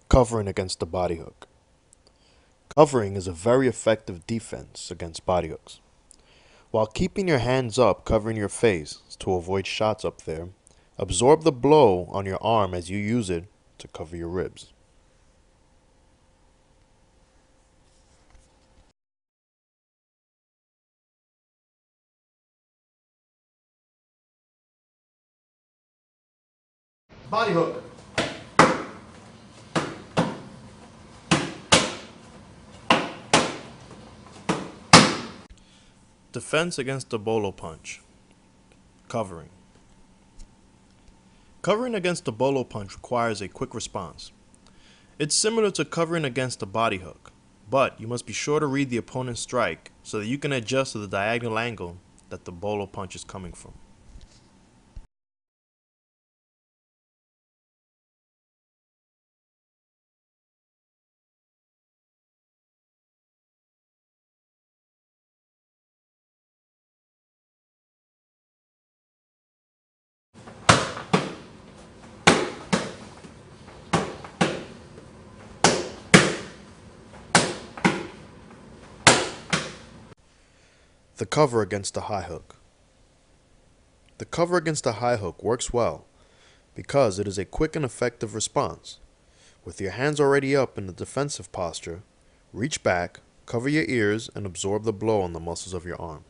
Covering against the body hook. Covering is a very effective defense against body hooks. While keeping your hands up covering your face to avoid shots up there, absorb the blow on your arm as you use it to cover your ribs. Body hook. Defense against the bolo punch. Covering. Covering against the bolo punch requires a quick response. It's similar to covering against a body hook, but you must be sure to read the opponent's strike so that you can adjust to the diagonal angle that the bolo punch is coming from. The cover against a high hook. The cover against a high hook works well because it is a quick and effective response. With your hands already up in the defensive posture, reach back, cover your ears, and absorb the blow on the muscles of your arm.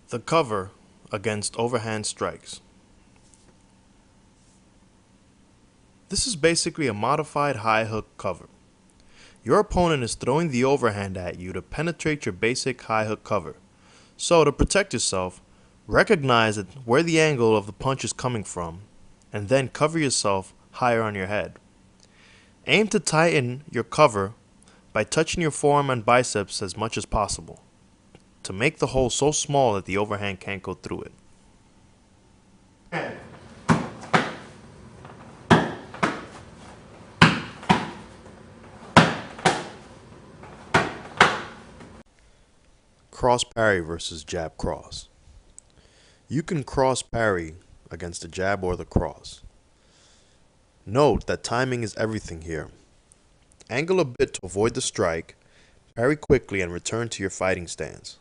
The cover against overhand strikes. This is basically a modified high hook cover. Your opponent is throwing the overhand at you to penetrate your basic high hook cover. So to protect yourself, recognize where the angle of the punch is coming from, and then cover yourself higher on your head. Aim to tighten your cover by touching your forearm and biceps as much as possible, to make the hole so small that the overhand can't go through it. Cross parry versus jab cross. You can cross parry against the jab or the cross. Note that timing is everything here. Angle a bit to avoid the strike, parry quickly and return to your fighting stance.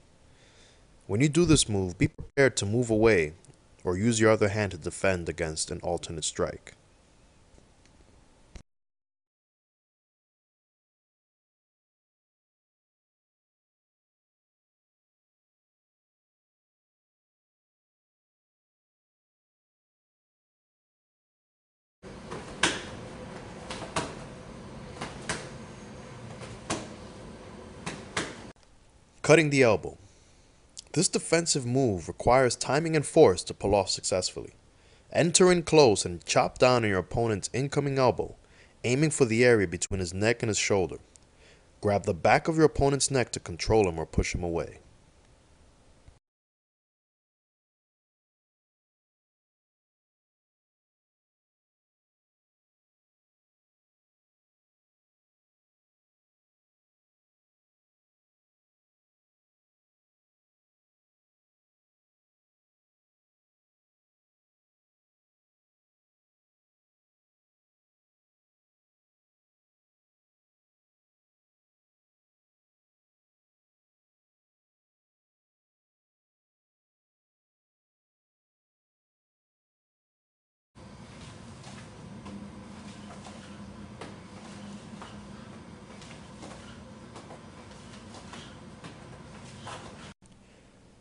When you do this move, be prepared to move away or use your other hand to defend against an alternate strike. Cutting the elbow. This defensive move requires timing and force to pull off successfully. Enter in close and chop down on your opponent's incoming elbow, aiming for the area between his neck and his shoulder. Grab the back of your opponent's neck to control him or push him away.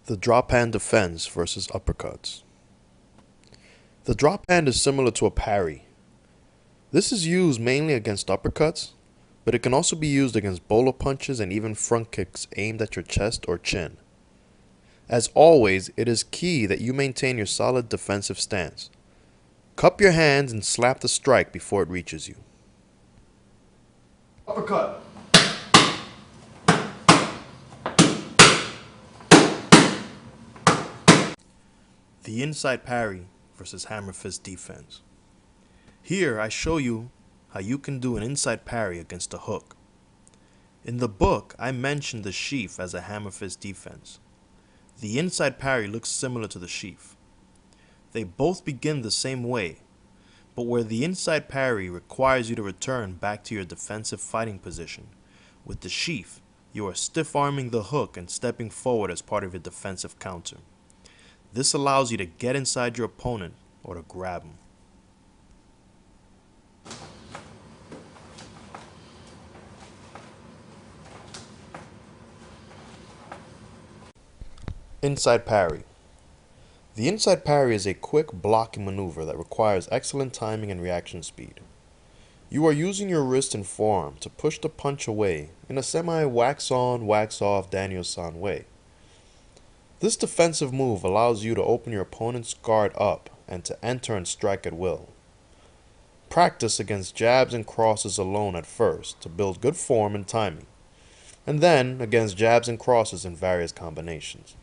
The drop hand defense versus uppercuts. The drop hand is similar to a parry. This is used mainly against uppercuts, but it can also be used against bolo punches and even front kicks aimed at your chest or chin. As always, it is key that you maintain your solid defensive stance. Cup your hands and slap the strike before it reaches you. Uppercut. The inside parry versus hammer fist defense. Here I show you how you can do an inside parry against a hook. In the book, I mentioned the sheath as a hammer fist defense. The inside parry looks similar to the sheath. They both begin the same way, but where the inside parry requires you to return back to your defensive fighting position, with the sheath, you are stiff-arming the hook and stepping forward as part of your defensive counter. This allows you to get inside your opponent or to grab him. Inside parry. The inside parry is a quick blocking maneuver that requires excellent timing and reaction speed. You are using your wrist and forearm to push the punch away in a semi-wax-on, wax-off Daniel-san way. This defensive move allows you to open your opponent's guard up and to enter and strike at will. Practice against jabs and crosses alone at first to build good form and timing, and then against jabs and crosses in various combinations.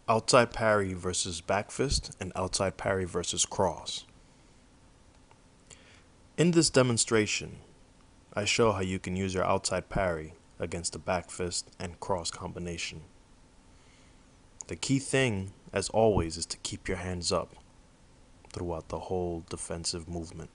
Outside parry versus back fist and outside parry versus cross. In this demonstration, I show how you can use your outside parry against the back fist and cross combination. The key thing, as always, is to keep your hands up throughout the whole defensive movement.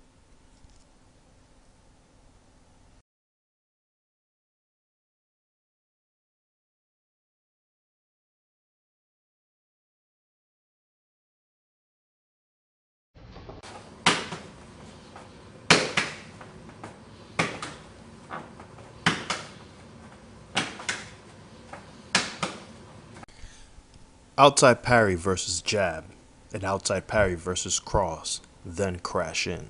Outside parry versus jab, and outside parry versus cross, then crash in.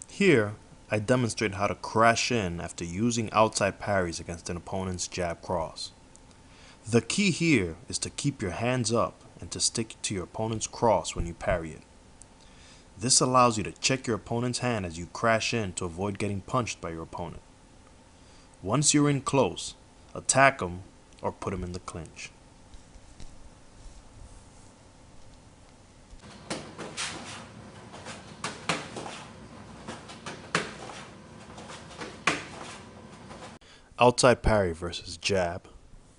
Here, I demonstrate how to crash in after using outside parries against an opponent's jab cross. The key here is to keep your hands up and to stick to your opponent's cross when you parry it. This allows you to check your opponent's hand as you crash in to avoid getting punched by your opponent. Once you're in close, attack him or put him in the clinch. Outside parry versus jab,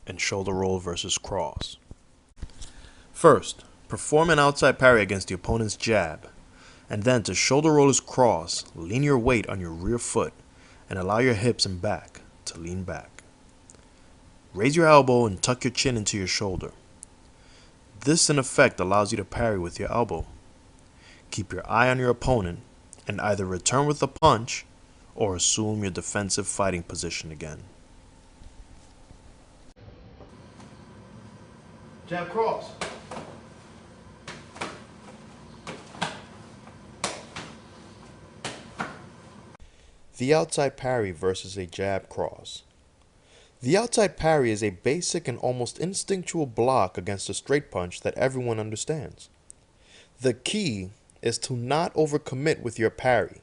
and shoulder roll versus cross. First, perform an outside parry against the opponent's jab, and then to shoulder roll his cross, lean your weight on your rear foot and allow your hips and back to lean back. Raise your elbow and tuck your chin into your shoulder. This in effect allows you to parry with your elbow. Keep your eye on your opponent and either return with a punch or assume your defensive fighting position again. Jab cross. The outside parry versus a jab cross. The outside parry is a basic and almost instinctual block against a straight punch that everyone understands. The key is to not overcommit with your parry,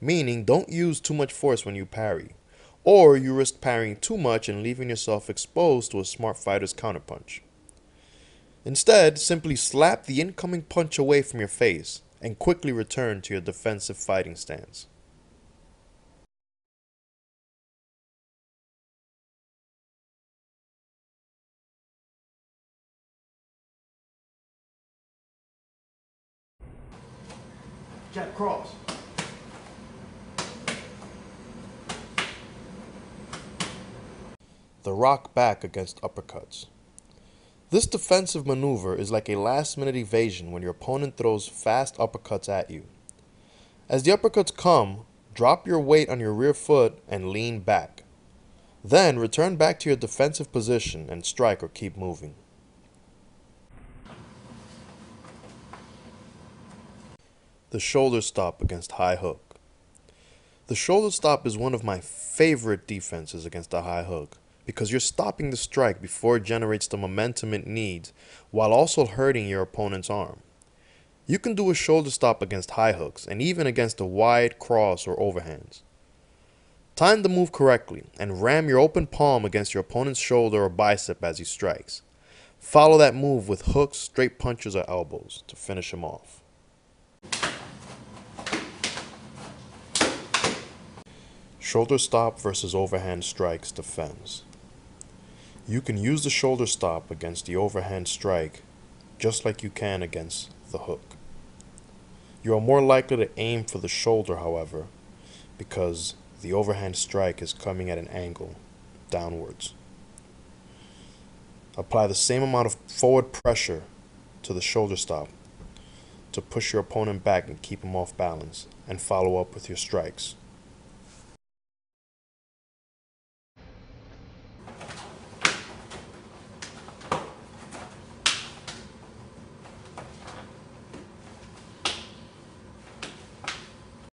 meaning don't use too much force when you parry, or you risk parrying too much and leaving yourself exposed to a smart fighter's counterpunch. Instead, simply slap the incoming punch away from your face and quickly return to your defensive fighting stance. Jab cross. The rock back against uppercuts. This defensive maneuver is like a last-minute evasion when your opponent throws fast uppercuts at you. As the uppercuts come, drop your weight on your rear foot and lean back. Then return back to your defensive position and strike or keep moving. The shoulder stop against high hook. The shoulder stop is one of my favorite defenses against a high hook because you're stopping the strike before it generates the momentum it needs while also hurting your opponent's arm. You can do a shoulder stop against high hooks and even against a wide cross or overhands. Time the move correctly and ram your open palm against your opponent's shoulder or bicep as he strikes. Follow that move with hooks, straight punches, or elbows to finish him off. Shoulder stop versus overhand strikes defense. You can use the shoulder stop against the overhand strike just like you can against the hook. You are more likely to aim for the shoulder, however, because the overhand strike is coming at an angle downwards. Apply the same amount of forward pressure to the shoulder stop to push your opponent back and keep him off balance, and follow up with your strikes.